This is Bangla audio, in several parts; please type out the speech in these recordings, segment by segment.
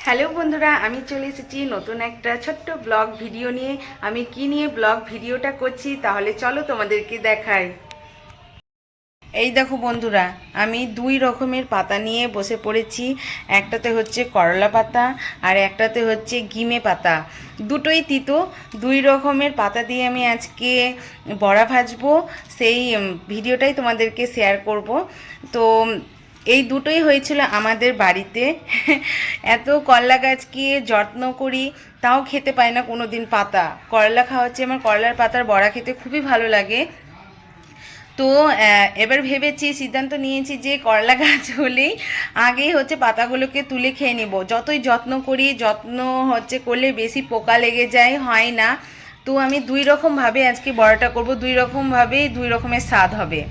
হ্যালো বন্ধুরা, আমি চলে এসেছি নতুন একটা ছোট্ট ব্লগ ভিডিও নিয়ে। আমি কি নিয়ে ব্লগ ভিডিওটা করছি তাহলে চলো তোমাদেরকে দেখাই। এই দেখো বন্ধুরা, আমি দুই রকমের পাতা নিয়ে বসে পড়েছি। একটাতে হচ্ছে করলা পাতা আর একটাতে হচ্ছে গিমে পাতা। দুটোই তিতো। দুই রকমের পাতা দিয়ে আমি আজকে বড়া ভাজবো, সেই ভিডিওটাই তোমাদেরকে শেয়ার করব। তো এই দুটোই হয়েছিল আমাদের বাড়িতে। এত করলা গাছকে যত্ন করি, তাও খেতে পাই না কোনো দিন পাতা। করলা খাওয়া হচ্ছে, আমার করলার পাতার বড়া খেতে খুবই ভালো লাগে। তো এবার ভেবেছি, সিদ্ধান্ত নিয়েছি যে করলা গাছ হলেই আগেই হচ্ছে পাতাগুলোকে তুলে খেয়ে নেব। যতই যত্ন করি, যত্ন হচ্ছে করলে বেশি পোকা লেগে যায়, হয় না। তো আমি দুই রকমভাবে আজকে বড়াটা করব, দুই রকমভাবে দুই রকমের স্বাদ হবে।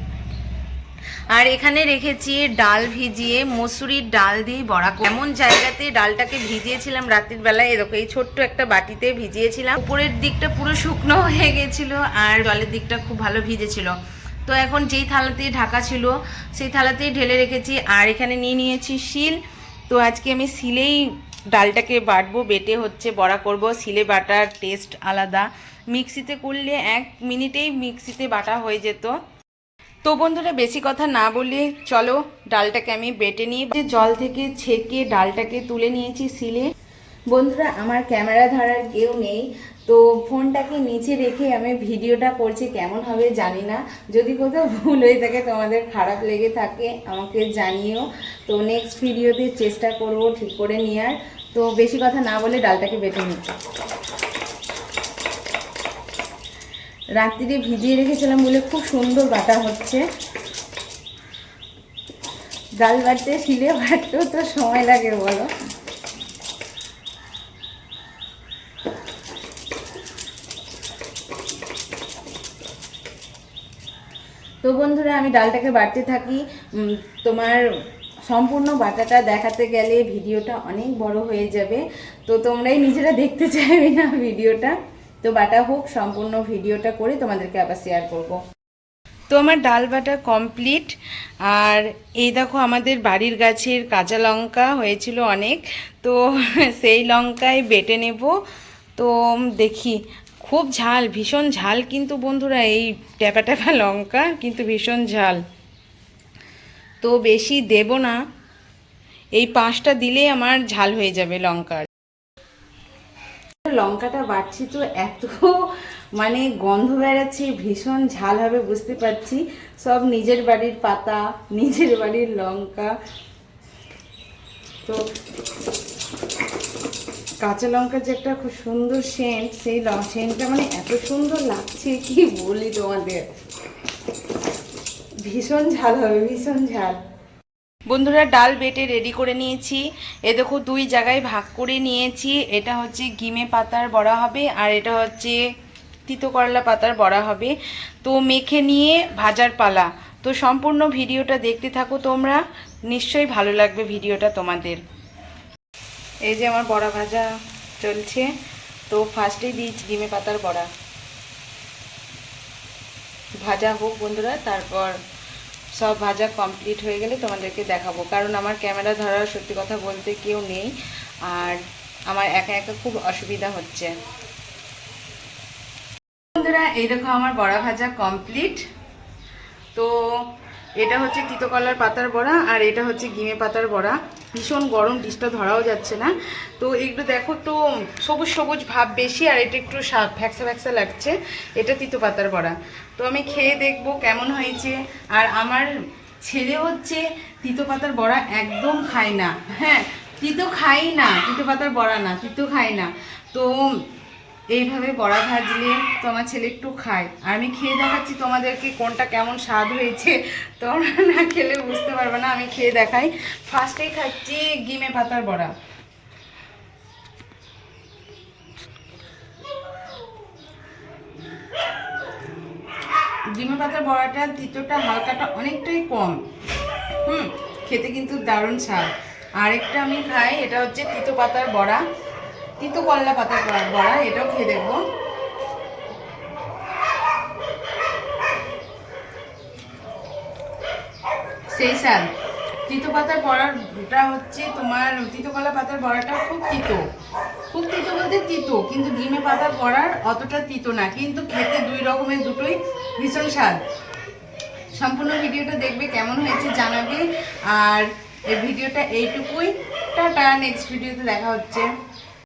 আর এখানে রেখেছি ডাল ভিজিয়ে, মসুরির ডাল দিয়ে বড়া। এমন জায়গাতে ডালটাকে ভিজিয়েছিলাম রাত্রির বেলায়, এরকম এই ছোট্ট একটা বাটিতে ভিজিয়েছিলাম। উপরের দিকটা পুরো শুকনো হয়ে গেছিলো আর জলের দিকটা খুব ভালো ভিজেছিল। তো এখন যেই থালাতে ঢাকা ছিল সেই থালাতেই ঢেলে রেখেছি। আর এখানে নিয়ে নিয়েছি শিল। তো আজকে আমি শিলেই ডালটাকে বাটবো, বেটে হচ্ছে বড়া করব। শিলে বাটার টেস্ট আলাদা, মিক্সিতে করলে 1 মিনিটেই মিক্সিতে বাটা হয়ে যেত। তো বন্ধুরা, বেশি কথা না বলে চলো ডালটাকে আমি বেটে নিয়ে জল থেকে ছেঁকে ডালটাকে তুলে নিয়েছি শিলে। বন্ধুরা, আমার ক্যামেরা ধরার কেউ নেই, তো ফোনটাকে নিচে রেখে আমি ভিডিওটা করছি। কেমন হবে জানি না, যদি কোথাও ভুল হয়ে থাকে, তোমাদের খারাপ লেগে থাকে আমাকে জানিও। তো নেক্সট ভিডিওতে চেষ্টা করব ঠিক করে নেওয়ার। তো বেশি কথা না বলে ডালটাকে বেটে নিচ্ছি। রাত্রিরে ভিজিয়ে রেখেছিলাম বলে খুব সুন্দর বাটা হচ্ছে। ডাল বাটতে শিলে বাটতেও তো সময় লাগে বলো। তো বন্ধুরা, আমি ডালটাকে বাটতে থাকি। তোমার সম্পূর্ণ বাটাটা দেখাতে গেলে ভিডিওটা অনেক বড় হয়ে যাবে, তো তোমরাই নিজেরা দেখতে চাইবে না ভিডিওটা। তো বাটা হোক, সম্পূর্ণ ভিডিওটা করে তোমাদেরকে আবার শেয়ার করব। তো আমার ডাল বাটা কমপ্লিট। আর এই দেখো, আমাদের বাড়ির গাছের কাঁচা লঙ্কা হয়েছিল অনেক, তো সেই লঙ্কায় বেটে নেব। তো দেখি, খুব ঝাল, ভীষণ ঝাল কিন্তু বন্ধুরা, এই ট্যাপা ট্যাপা লঙ্কা কিন্তু ভীষণ ঝাল। তো বেশি দেব না, এই 5টা দিলেই আমার ঝাল হয়ে যাবে লঙ্কার। লঙ্কাটা বাটছি তো এত মানে গন্ধ বেড়াচ্ছে, ভীষণ ঝাল হবে বুঝতে পারছি। সব নিজের বাড়ির পাতা, নিজের বাড়ির লঙ্কা। তো কাঁচা লঙ্কার যে একটা খুব সুন্দর সেন্ট, সেই সেন্টটা মানে এত সুন্দর লাগছে কি বলি তোমাদের। ভীষণ ঝাল হবে, ভীষণ ঝাল। বন্ধুরা, ডাল বেটে রেডি করে নিয়েছি। এ দেখো, 2 জায়গায় ভাগ করে নিয়েছি। এটা হচ্ছে গিমে পাতার বড়া হবে আর এটা হচ্ছে তিতো করলা পাতার বড়া হবে। তো মেখে নিয়ে ভাজার পালা। তো সম্পূর্ণ ভিডিওটা দেখতে থাকো তোমরা, নিশ্চয়ই ভালো লাগবে ভিডিওটা তোমাদের। এই যে আমার বড়া ভাজা চলছে। তো ফার্স্টেই দিয়েছি গিমে পাতার বড়া, ভাজা হোক বন্ধুরা, তারপর সব ভাজা কমপ্লিট হয়ে গেলে তোমাদেরকে দেখাবো। কারণ আমার ক্যামেরা ধরার সত্যি কথা বলতে কেউ নেই, আর আমার একা একা খুব অসুবিধা হচ্ছে। বন্ধুরা, এই দেখো আমার বড়া ভাজা কমপ্লিট। তো এটা হচ্ছে তিতো কলার পাতার বড়া আর এটা হচ্ছে গিমে পাতার বড়া। ভীষণ গরম, ডিশটা ধরাও যাচ্ছে না। তো এগুলো দেখো, তো সবুজ সবুজ ভাব বেশি আর এটা একটু ফ্যাকসা ফ্যাকসা লাগছে। এটা তিতো পাতার বড়া। তো আমি খেয়ে দেখবো কেমন হয়েছে। আর আমার ছেলে হচ্ছে তিতো পাতার বড়া একদম খায় না। হ্যাঁ, তিতো খাই না, তিতো পাতার বড়া না, তিতো খাই না। তো এইভাবে বড়া ভাজলে তো আমার ছেলে একটু খায়। আর আমি খেয়ে দেখাচ্ছি তোমাদেরকে কোনটা কেমন স্বাদ হয়েছে। তোমরা না খেলে বুঝতে পারবে না, আমি খেয়ে দেখাই। ফার্স্টেই খাচ্ছি গিমে পাতার বড়া। গিমে পাতার বড়াটা তিতোটা হালকাটা অনেকটাই কম। খেতে কিন্তু দারুণ স্বাদ। আরেকটা আমি খাই, এটা হচ্ছে তিতো পাতার বড়া, তিতো করলা পাতার বড়া। এটাও খেয়ে দেখবো। সেই স্বাদ। তিতো পাতার বড়াটা হচ্ছে তোমার, তিতকলা পাতার বড়াটা খুব তিতো, খুব তিতো বলতে তিতো, কিন্তু ডিমে পাতার বড়ার অতটা তিতো না, কিন্তু খেতে দুই রকমের দুটোই ভীষণ স্বাদ। সম্পূর্ণ ভিডিওটা দেখবে, কেমন হয়েছে জানাবে। আর এই ভিডিওটা এইটুকুই, টাটা, নেক্সট ভিডিওতে দেখা হচ্ছে।